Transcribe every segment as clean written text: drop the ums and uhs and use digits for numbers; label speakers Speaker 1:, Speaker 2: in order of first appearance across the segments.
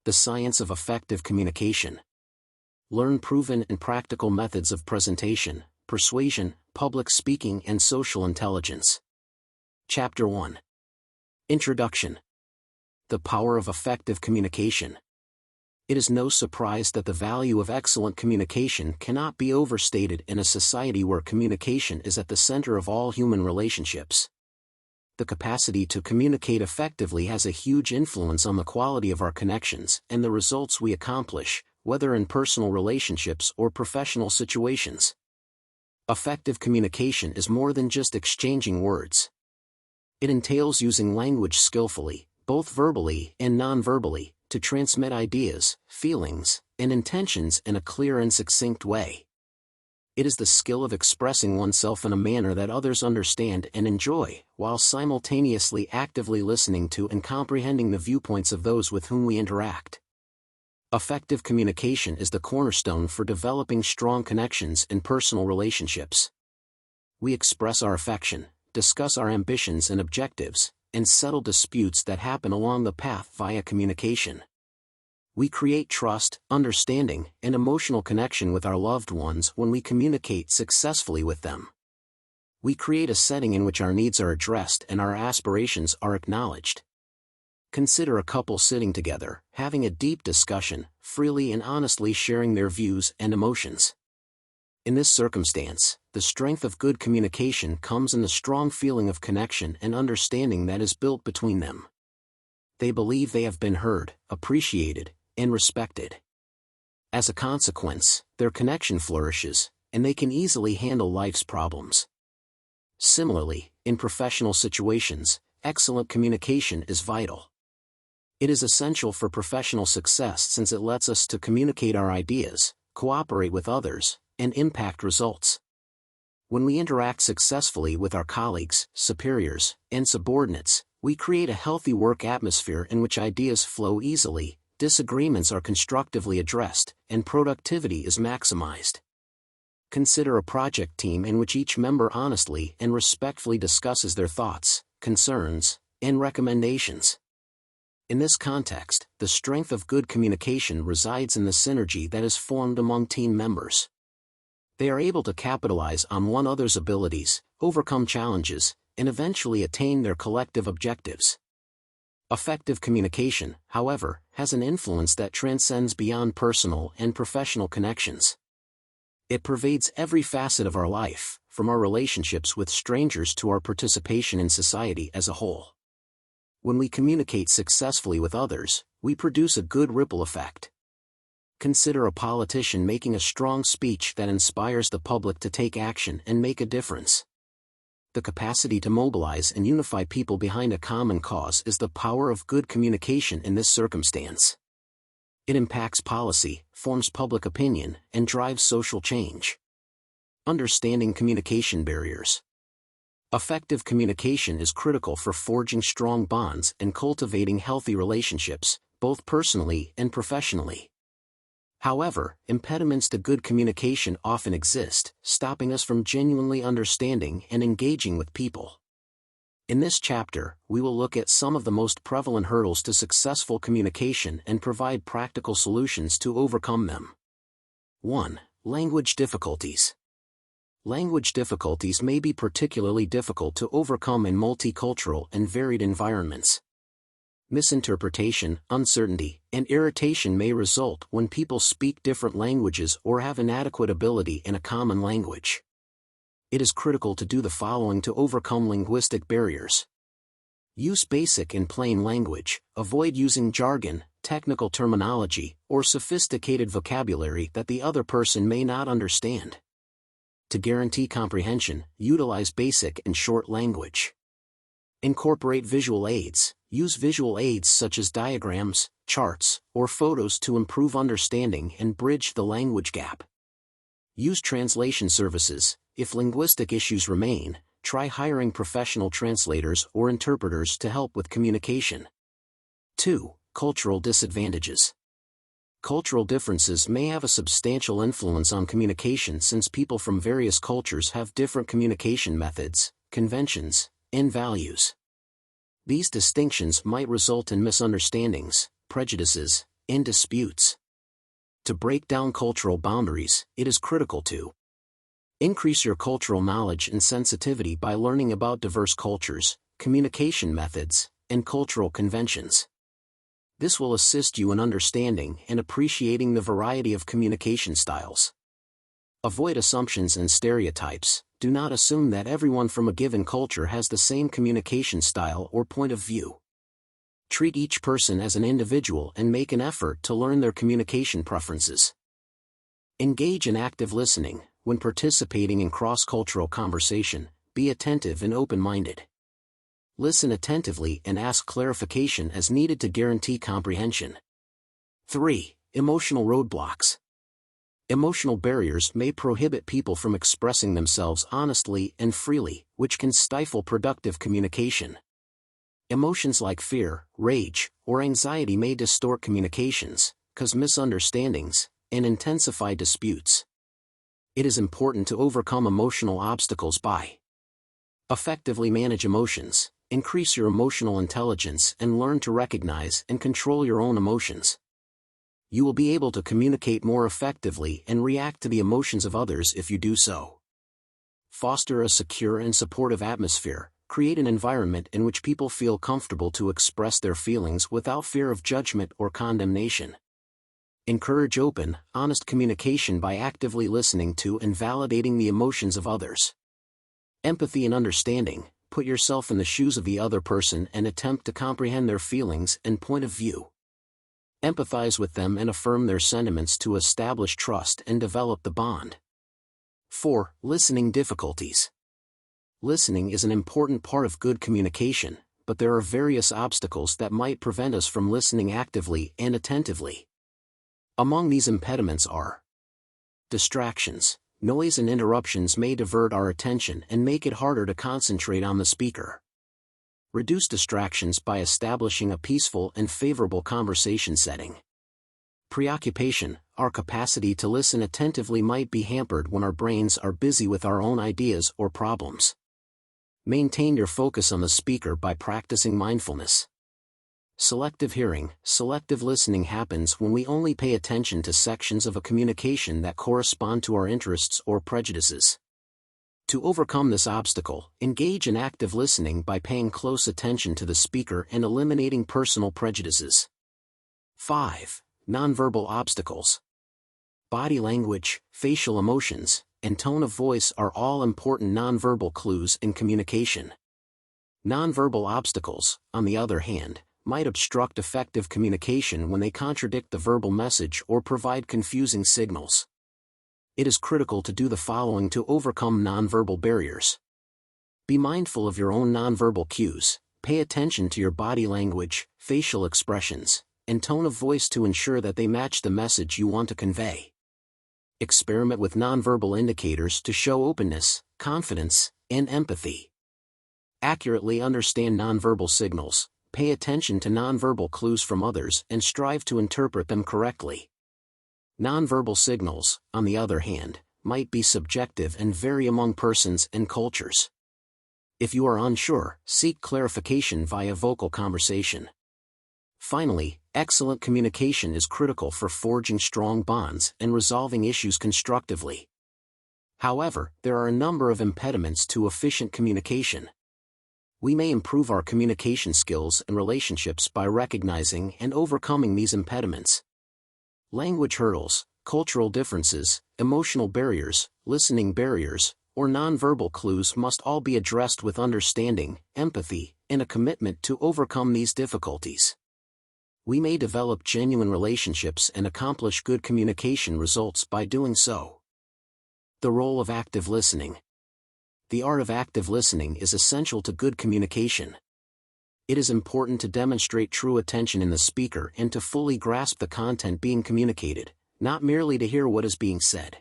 Speaker 1: The Science of Effective Communication. Learn proven and practical methods of presentation, persuasion, public speaking and social intelligence. Chapter 1. Introduction. The Power of Effective Communication. It is no surprise that the value of excellent communication cannot be overstated in a society where communication is at the center of all human relationships. The capacity to communicate effectively has a huge influence on the quality of our connections and the results we accomplish, whether in personal relationships or professional situations. Effective communication is more than just exchanging words. It entails using language skillfully, both verbally and nonverbally, to transmit ideas, feelings, and intentions in a clear and succinct way. It is the skill of expressing oneself in a manner that others understand and enjoy, while simultaneously actively listening to and comprehending the viewpoints of those with whom we interact. Effective communication is the cornerstone for developing strong connections in personal relationships. We express our affection, discuss our ambitions and objectives, and settle disputes that happen along the path via communication. We create trust, understanding, and emotional connection with our loved ones when we communicate successfully with them. We create a setting in which our needs are addressed and our aspirations are acknowledged. Consider a couple sitting together, having a deep discussion, freely and honestly sharing their views and emotions. In this circumstance, the strength of good communication comes in the strong feeling of connection and understanding that is built between them. They believe they have been heard, appreciated, and respected. As a consequence, their connection flourishes, and they can easily handle life's problems. Similarly, in professional situations, excellent communication is vital. It is essential for professional success since it lets us to communicate our ideas, cooperate with others, and impact results. When we interact successfully with our colleagues, superiors, and subordinates, we create a healthy work atmosphere in which ideas flow easily, disagreements are constructively addressed, and productivity is maximized. Consider a project team in which each member honestly and respectfully discusses their thoughts, concerns, and recommendations. In this context, the strength of good communication resides in the synergy that is formed among team members. They are able to capitalize on one another's abilities, overcome challenges, and eventually attain their collective objectives. Effective communication, however, has an influence that transcends beyond personal and professional connections. It pervades every facet of our life, from our relationships with strangers to our participation in society as a whole. When we communicate successfully with others, we produce a good ripple effect. Consider a politician making a strong speech that inspires the public to take action and make a difference. The capacity to mobilize and unify people behind a common cause is the power of good communication in this circumstance. It impacts policy, forms public opinion, and drives social change. Understanding communication barriers. Effective communication is critical for forging strong bonds and cultivating healthy relationships, both personally and professionally. However, impediments to good communication often exist, stopping us from genuinely understanding and engaging with people. In this chapter, we will look at some of the most prevalent hurdles to successful communication and provide practical solutions to overcome them. 1. Language difficulties. Language difficulties may be particularly difficult to overcome in multicultural and varied environments. Misinterpretation, uncertainty, and irritation may result when people speak different languages or have inadequate ability in a common language. It is critical to do the following to overcome linguistic barriers. Use basic and plain language, avoid using jargon, technical terminology, or sophisticated vocabulary that the other person may not understand. To guarantee comprehension, utilize basic and short language. Incorporate visual aids. Use visual aids such as diagrams, charts, or photos to improve understanding and bridge the language gap. Use translation services. If linguistic issues remain, try hiring professional translators or interpreters to help with communication. 2. Cultural disadvantages. Cultural differences may have a substantial influence on communication since people from various cultures have different communication methods, conventions, and values. These distinctions might result in misunderstandings, prejudices, and disputes. To break down cultural boundaries, it is critical to increase your cultural knowledge and sensitivity by learning about diverse cultures, communication methods, and cultural conventions. This will assist you in understanding and appreciating the variety of communication styles. Avoid assumptions and stereotypes. Do not assume that everyone from a given culture has the same communication style or point of view. Treat each person as an individual and make an effort to learn their communication preferences. Engage in active listening. When participating in cross-cultural conversation, be attentive and open-minded. Listen attentively and ask clarification as needed to guarantee comprehension. 3. Emotional roadblocks. Emotional barriers may prohibit people from expressing themselves honestly and freely, which can stifle productive communication. Emotions like fear, rage, or anxiety may distort communications, cause misunderstandings, and intensify disputes. It is important to overcome emotional obstacles by effectively manage emotions, increase your emotional intelligence, and learn to recognize and control your own emotions. You will be able to communicate more effectively and react to the emotions of others if you do so. Foster a secure and supportive atmosphere. Create an environment in which people feel comfortable to express their feelings without fear of judgment or condemnation. Encourage open, honest communication by actively listening to and validating the emotions of others. Empathy and understanding. Put yourself in the shoes of the other person and attempt to comprehend their feelings and point of view. Empathize with them and affirm their sentiments to establish trust and develop the bond. 4. Listening difficulties. Listening is an important part of good communication, but there are various obstacles that might prevent us from listening actively and attentively. Among these impediments are distractions. Noise and interruptions may divert our attention and make it harder to concentrate on the speaker. Reduce distractions by establishing a peaceful and favorable conversation setting. Preoccupation. Our capacity to listen attentively might be hampered when our brains are busy with our own ideas or problems. Maintain your focus on the speaker by practicing mindfulness. Selective hearing. Selective listening happens when we only pay attention to sections of a communication that correspond to our interests or prejudices. To overcome this obstacle, engage in active listening by paying close attention to the speaker and eliminating personal prejudices. 5. Nonverbal obstacles. Body language, facial emotions, and tone of voice are all important nonverbal clues in communication. Nonverbal obstacles, on the other hand, might obstruct effective communication when they contradict the verbal message or provide confusing signals. It is critical to do the following to overcome nonverbal barriers. Be mindful of your own nonverbal cues, pay attention to your body language, facial expressions, and tone of voice to ensure that they match the message you want to convey. Experiment with nonverbal indicators to show openness, confidence, and empathy. Accurately understand nonverbal signals, pay attention to nonverbal clues from others and strive to interpret them correctly. Nonverbal signals, on the other hand, might be subjective and vary among persons and cultures. If you are unsure, seek clarification via vocal conversation. Finally, excellent communication is critical for forging strong bonds and resolving issues constructively. However, there are a number of impediments to efficient communication. We may improve our communication skills and relationships by recognizing and overcoming these impediments. Language hurdles, cultural differences, emotional barriers, listening barriers, or nonverbal clues must all be addressed with understanding, empathy, and a commitment to overcome these difficulties. We may develop genuine relationships and accomplish good communication results by doing so. The role of active listening. The art of active listening is essential to good communication. It is important to demonstrate true attention in the speaker and to fully grasp the content being communicated, not merely to hear what is being said.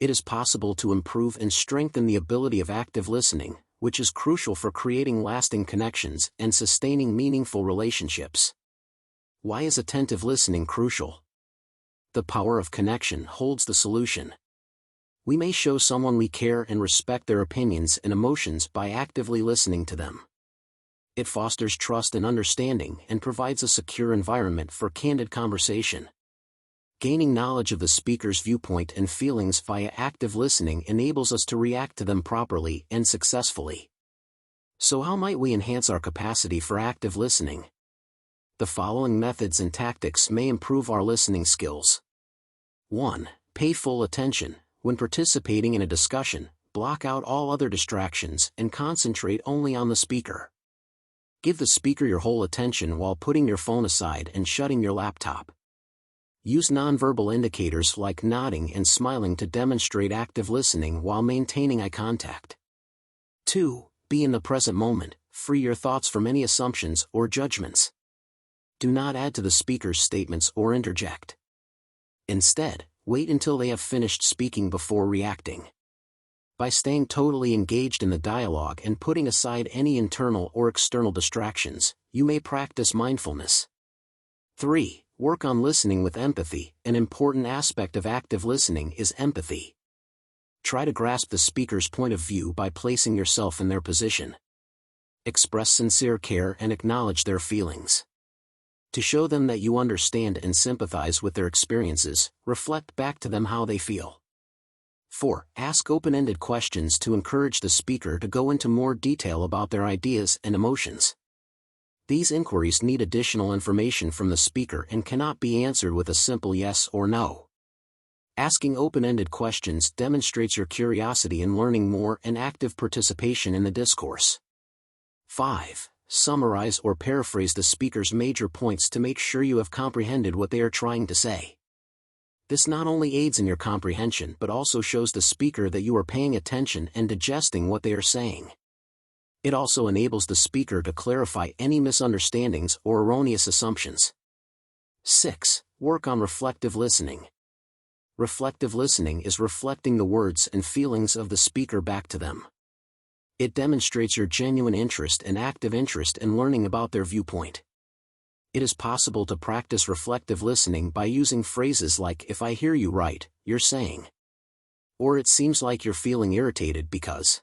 Speaker 1: It is possible to improve and strengthen the ability of active listening, which is crucial for creating lasting connections and sustaining meaningful relationships. Why is attentive listening crucial? The power of connection holds the solution. We may show someone we care and respect their opinions and emotions by actively listening to them. It fosters trust and understanding and provides a secure environment for candid conversation. Gaining knowledge of the speaker's viewpoint and feelings via active listening enables us to react to them properly and successfully. So how might we enhance our capacity for active listening? The following methods and tactics may improve our listening skills. 1. Pay full attention. When participating in a discussion, block out all other distractions and concentrate only on the speaker. Give the speaker your whole attention while putting your phone aside and shutting your laptop. Use nonverbal indicators like nodding and smiling to demonstrate active listening while maintaining eye contact. 2. Be in the present moment. Free your thoughts from any assumptions or judgments. Do not add to the speaker's statements or interject. Instead, wait until they have finished speaking before reacting. By staying totally engaged in the dialogue and putting aside any internal or external distractions, you may practice mindfulness. 3. Work on listening with empathy. An important aspect of active listening is empathy. Try to grasp the speaker's point of view by placing yourself in their position. Express sincere care and acknowledge their feelings. To show them that you understand and sympathize with their experiences, reflect back to them how they feel. 4. Ask open-ended questions to encourage the speaker to go into more detail about their ideas and emotions. These inquiries need additional information from the speaker and cannot be answered with a simple yes or no. Asking open-ended questions demonstrates your curiosity in learning more and active participation in the discourse. 5. Summarize or paraphrase the speaker's major points to make sure you have comprehended what they are trying to say. This not only aids in your comprehension but also shows the speaker that you are paying attention and digesting what they are saying. It also enables the speaker to clarify any misunderstandings or erroneous assumptions. 6. Work on reflective listening. Reflective listening is reflecting the words and feelings of the speaker back to them. It demonstrates your genuine interest and active interest in learning about their viewpoint. It is possible to practice reflective listening by using phrases like "if I hear you right, you're saying," or "it seems like you're feeling irritated because."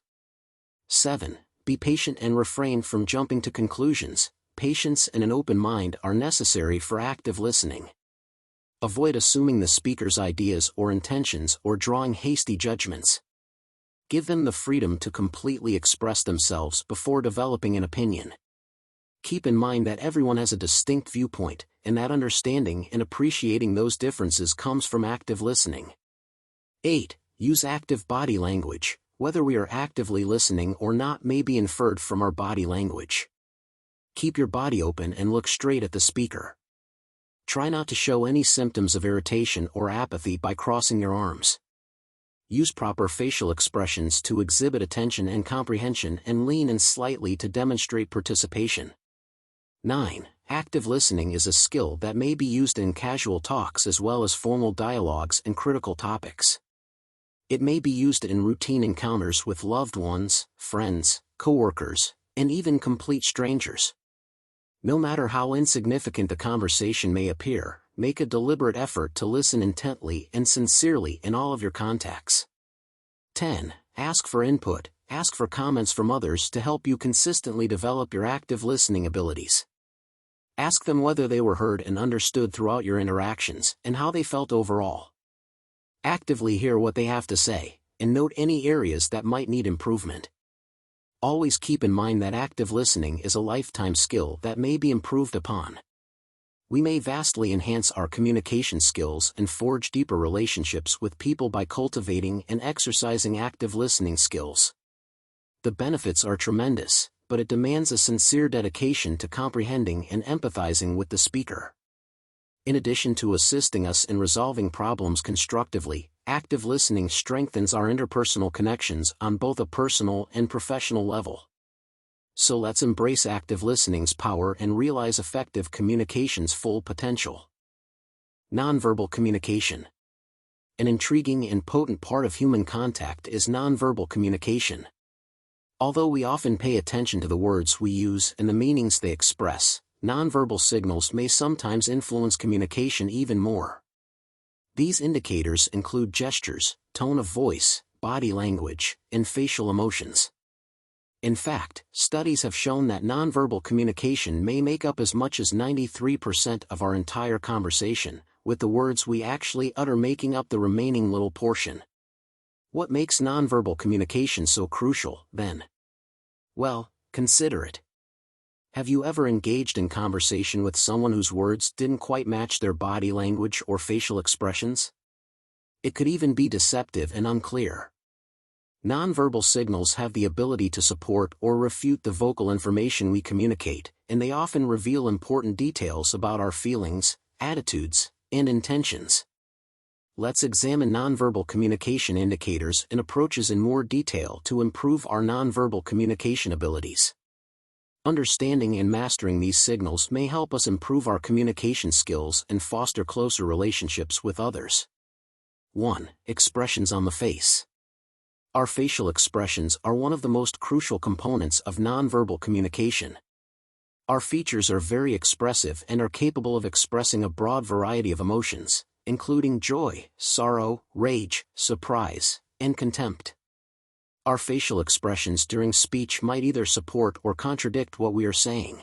Speaker 1: 7. Be patient and refrain from jumping to conclusions. Patience and an open mind are necessary for active listening. Avoid assuming the speaker's ideas or intentions or drawing hasty judgments. Give them the freedom to completely express themselves before developing an opinion. Keep in mind that everyone has a distinct viewpoint, and that understanding and appreciating those differences comes from active listening. 8. Use active body language. Whether we are actively listening or not may be inferred from our body language. Keep your body open and look straight at the speaker. Try not to show any symptoms of irritation or apathy by crossing your arms. Use proper facial expressions to exhibit attention and comprehension and lean in slightly to demonstrate participation. 9. Active listening is a skill that may be used in casual talks as well as formal dialogues and critical topics. It may be used in routine encounters with loved ones, friends, coworkers, and even complete strangers. No matter how insignificant the conversation may appear, make a deliberate effort to listen intently and sincerely in all of your contacts. 10. Ask for input. Ask for comments from others to help you consistently develop your active listening abilities. Ask them whether they were heard and understood throughout your interactions and how they felt overall. Actively hear what they have to say, and note any areas that might need improvement. Always keep in mind that active listening is a lifetime skill that may be improved upon. We may vastly enhance our communication skills and forge deeper relationships with people by cultivating and exercising active listening skills. The benefits are tremendous, but it demands a sincere dedication to comprehending and empathizing with the speaker. In addition to assisting us in resolving problems constructively, active listening strengthens our interpersonal connections on both a personal and professional level. So let's embrace active listening's power and realize effective communication's full potential. Nonverbal communication. An intriguing and potent part of human contact is nonverbal communication. Although we often pay attention to the words we use and the meanings they express, nonverbal signals may sometimes influence communication even more. These indicators include gestures, tone of voice, body language, and facial emotions. In fact, studies have shown that nonverbal communication may make up as much as 93% of our entire conversation, with the words we actually utter making up the remaining little portion. What makes nonverbal communication so crucial, then? Well, consider it. Have you ever engaged in conversation with someone whose words didn't quite match their body language or facial expressions? It could even be deceptive and unclear. Nonverbal signals have the ability to support or refute the vocal information we communicate, and they often reveal important details about our feelings, attitudes, and intentions. Let's examine nonverbal communication indicators and approaches in more detail to improve our nonverbal communication abilities. Understanding and mastering these signals may help us improve our communication skills and foster closer relationships with others. 1. Expressions on the face. Our facial expressions are one of the most crucial components of nonverbal communication. Our features are very expressive and are capable of expressing a broad variety of emotions, including joy, sorrow, rage, surprise, and contempt. Our facial expressions during speech might either support or contradict what we are saying.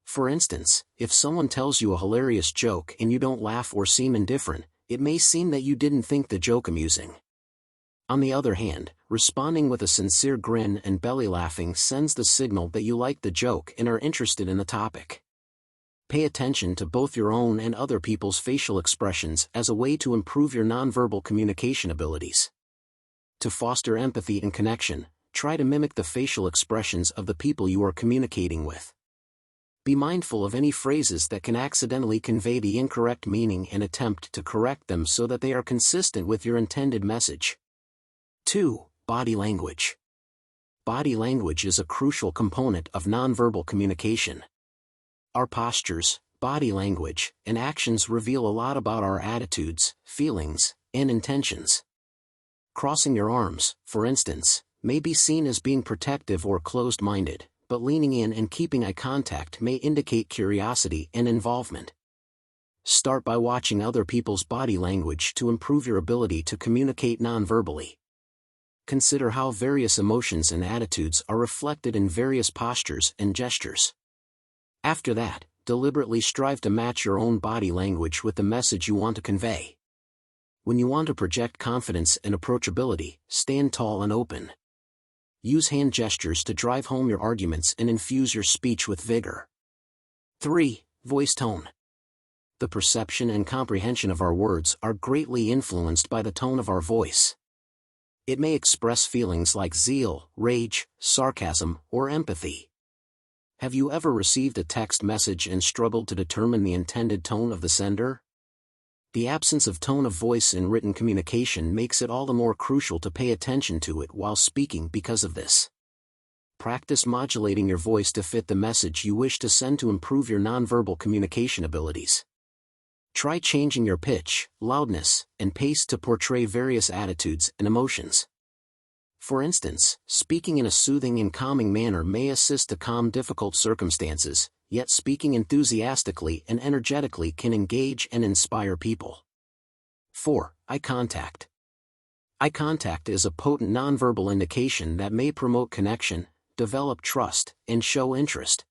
Speaker 1: For instance, if someone tells you a hilarious joke and you don't laugh or seem indifferent, it may seem that you didn't think the joke amusing. On the other hand, responding with a sincere grin and belly laughing sends the signal that you like the joke and are interested in the topic. Pay attention to both your own and other people's facial expressions as a way to improve your nonverbal communication abilities. To foster empathy and connection, try to mimic the facial expressions of the people you are communicating with. Be mindful of any phrases that can accidentally convey the incorrect meaning and attempt to correct them so that they are consistent with your intended message. 2. Body language. Body language is a crucial component of nonverbal communication. Our postures, body language, and actions reveal a lot about our attitudes, feelings, and intentions. Crossing your arms, for instance, may be seen as being protective or closed-minded, but leaning in and keeping eye contact may indicate curiosity and involvement. Start by watching other people's body language to improve your ability to communicate nonverbally. Consider how various emotions and attitudes are reflected in various postures and gestures. After that, deliberately strive to match your own body language with the message you want to convey. When you want to project confidence and approachability, stand tall and open. Use hand gestures to drive home your arguments and infuse your speech with vigor. 3. Voice tone. The perception and comprehension of our words are greatly influenced by the tone of our voice. It may express feelings like zeal, rage, sarcasm, or empathy. Have you ever received a text message and struggled to determine the intended tone of the sender? The absence of tone of voice in written communication makes it all the more crucial to pay attention to it while speaking because of this. Practice modulating your voice to fit the message you wish to send to improve your nonverbal communication abilities. Try changing your pitch, loudness, and pace to portray various attitudes and emotions. For instance, speaking in a soothing and calming manner may assist to calm difficult circumstances, yet speaking enthusiastically and energetically can engage and inspire people. 4. Eye contact. Eye contact is a potent nonverbal indication that may promote connection, develop trust, and show interest.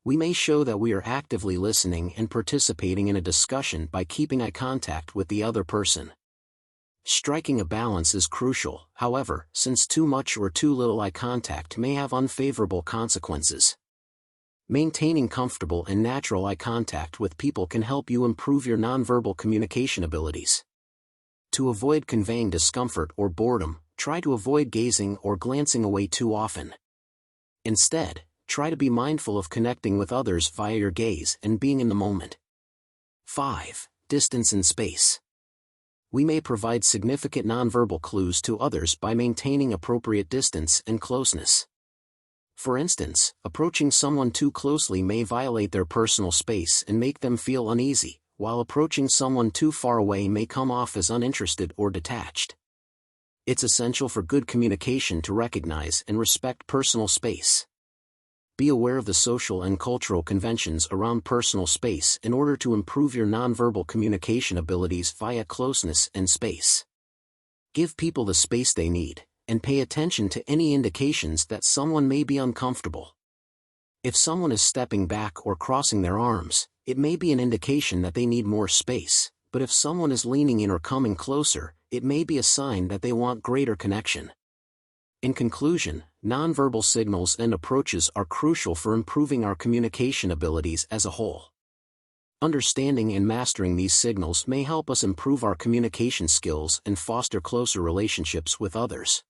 Speaker 1: We may show that we are actively listening and participating in a discussion by keeping eye contact with the other person. Striking a balance is crucial, however, since too much or too little eye contact may have unfavorable consequences. Maintaining comfortable and natural eye contact with people can help you improve your nonverbal communication abilities. To avoid conveying discomfort or boredom, try to avoid gazing or glancing away too often. Instead, try to be mindful of connecting with others via your gaze and being in the moment. 5. Distance and space. We may provide significant nonverbal clues to others by maintaining appropriate distance and closeness. For instance, approaching someone too closely may violate their personal space and make them feel uneasy, while approaching someone too far away may come off as uninterested or detached. It's essential for good communication to recognize and respect personal space. Be aware of the social and cultural conventions around personal space in order to improve your nonverbal communication abilities via closeness and space. Give people the space they need, and pay attention to any indications that someone may be uncomfortable. If someone is stepping back or crossing their arms, it may be an indication that they need more space, but if someone is leaning in or coming closer, it may be a sign that they want greater connection. In conclusion, nonverbal signals and approaches are crucial for improving our communication abilities as a whole. Understanding and mastering these signals may help us improve our communication skills and foster closer relationships with others.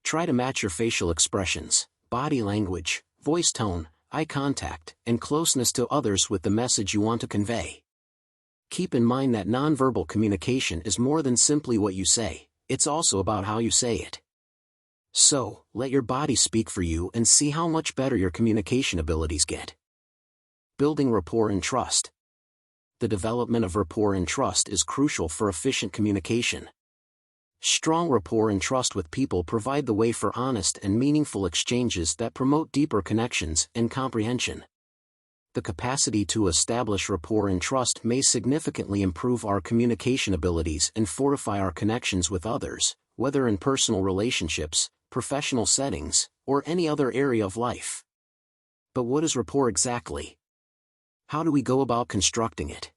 Speaker 1: Try to match your facial expressions, body language, voice tone, eye contact, and closeness to others with the message you want to convey. Keep in mind that nonverbal communication is more than simply what you say, it's also about how you say it. So, let your body speak for you and see how much better your communication abilities get. Building rapport and trust. The development of rapport and trust is crucial for efficient communication. Strong rapport and trust with people provide the way for honest and meaningful exchanges that promote deeper connections and comprehension. The capacity to establish rapport and trust may significantly improve our communication abilities and fortify our connections with others, whether in personal relationships, professional settings, or any other area of life. But what is rapport exactly? How do we go about constructing it?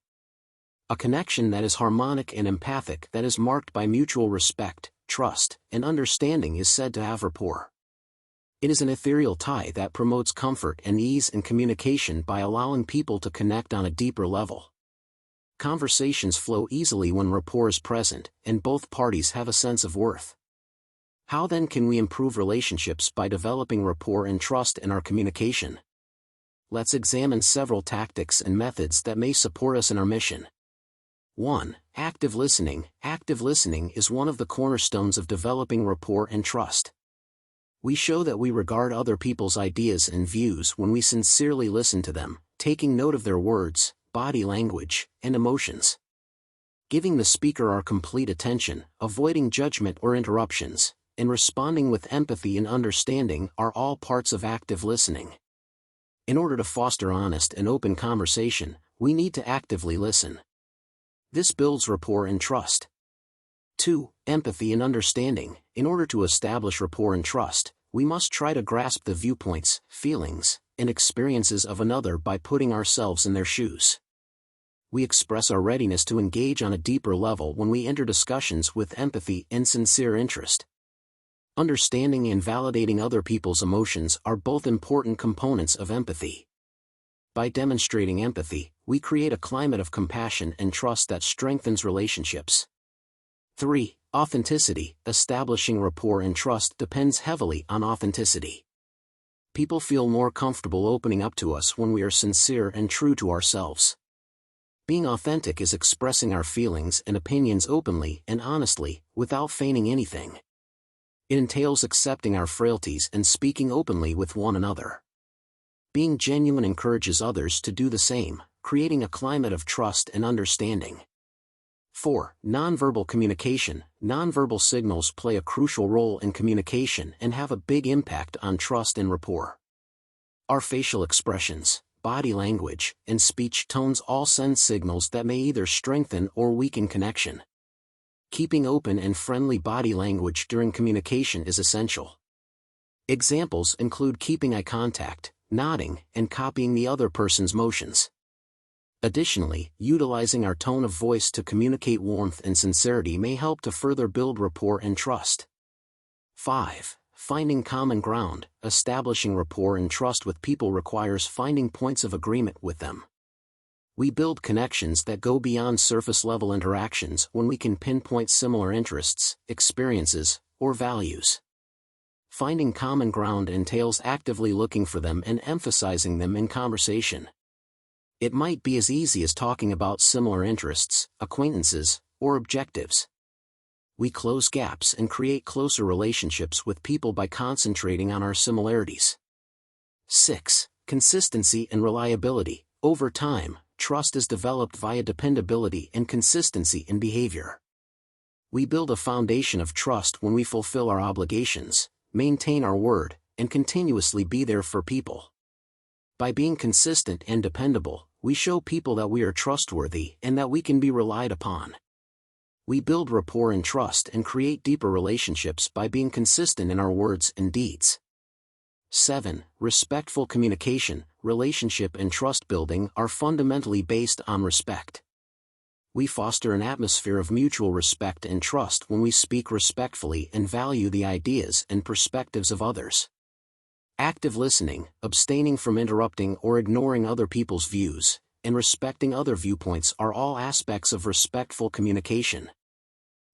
Speaker 1: A connection that is harmonic and empathic, that is marked by mutual respect, trust, and understanding, is said to have rapport. It is an ethereal tie that promotes comfort and ease in communication by allowing people to connect on a deeper level. Conversations flow easily when rapport is present, and both parties have a sense of worth. How then can we improve relationships by developing rapport and trust in our communication? Let's examine several tactics and methods that may support us in our mission. 1. Active listening. Active listening is one of the cornerstones of developing rapport and trust. We show that we regard other people's ideas and views when we sincerely listen to them, taking note of their words, body language, and emotions. Giving the speaker our complete attention, avoiding judgment or interruptions, and responding with empathy and understanding are all parts of active listening. In order to foster honest and open conversation, we need to actively listen. This builds rapport and trust. 2. Empathy and understanding. In order to establish rapport and trust, we must try to grasp the viewpoints, feelings, and experiences of another by putting ourselves in their shoes. We express our readiness to engage on a deeper level when we enter discussions with empathy and sincere interest. Understanding and validating other people's emotions are both important components of empathy. By demonstrating empathy, we create a climate of compassion and trust that strengthens relationships. 3. Authenticity. Establishing rapport and trust depends heavily on authenticity. People feel more comfortable opening up to us when we are sincere and true to ourselves. Being authentic is expressing our feelings and opinions openly and honestly, without feigning anything. It entails accepting our frailties and speaking openly with one another. Being genuine encourages others to do the same, creating a climate of trust and understanding. 4. Nonverbal communication. Nonverbal signals play a crucial role in communication and have a big impact on trust and rapport. Our facial expressions, body language, and speech tones all send signals that may either strengthen or weaken connection. Keeping open and friendly body language during communication is essential. Examples include keeping eye contact, nodding, and copying the other person's motions. Additionally, utilizing our tone of voice to communicate warmth and sincerity may help to further build rapport and trust. 5. Finding common ground. Establishing rapport and trust with people requires finding points of agreement with them. We build connections that go beyond surface-level interactions when we can pinpoint similar interests, experiences, or values. Finding common ground entails actively looking for them and emphasizing them in conversation. It might be as easy as talking about similar interests, acquaintances, or objectives. We close gaps and create closer relationships with people by concentrating on our similarities. 6. Consistency and reliability. Over time, trust is developed via dependability and consistency in behavior. We build a foundation of trust when we fulfill our obligations, maintain our word, and continuously be there for people. By being consistent and dependable, we show people that we are trustworthy and that we can be relied upon. We build rapport and trust and create deeper relationships by being consistent in our words and deeds. 7. Respectful communication. Relationship and trust building are fundamentally based on respect. We foster an atmosphere of mutual respect and trust when we speak respectfully and value the ideas and perspectives of others. Active listening, abstaining from interrupting or ignoring other people's views, and respecting other viewpoints are all aspects of respectful communication.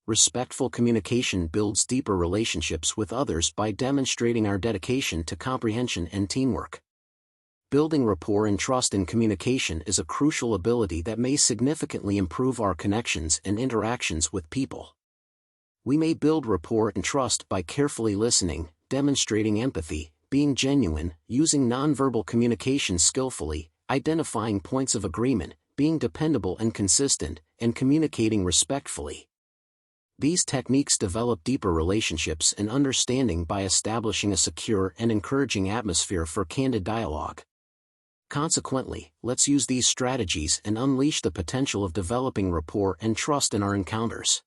Speaker 1: Respectful communication builds deeper relationships with others by demonstrating our dedication to comprehension and teamwork. Building rapport and trust in communication is a crucial ability that may significantly improve our connections and interactions with people. We may build rapport and trust by carefully listening, demonstrating empathy, being genuine, using nonverbal communication skillfully, identifying points of agreement, being dependable and consistent, and communicating respectfully. These techniques develop deeper relationships and understanding by establishing a secure and encouraging atmosphere for candid dialogue. Consequently, let's use these strategies and unleash the potential of developing rapport and trust in our encounters.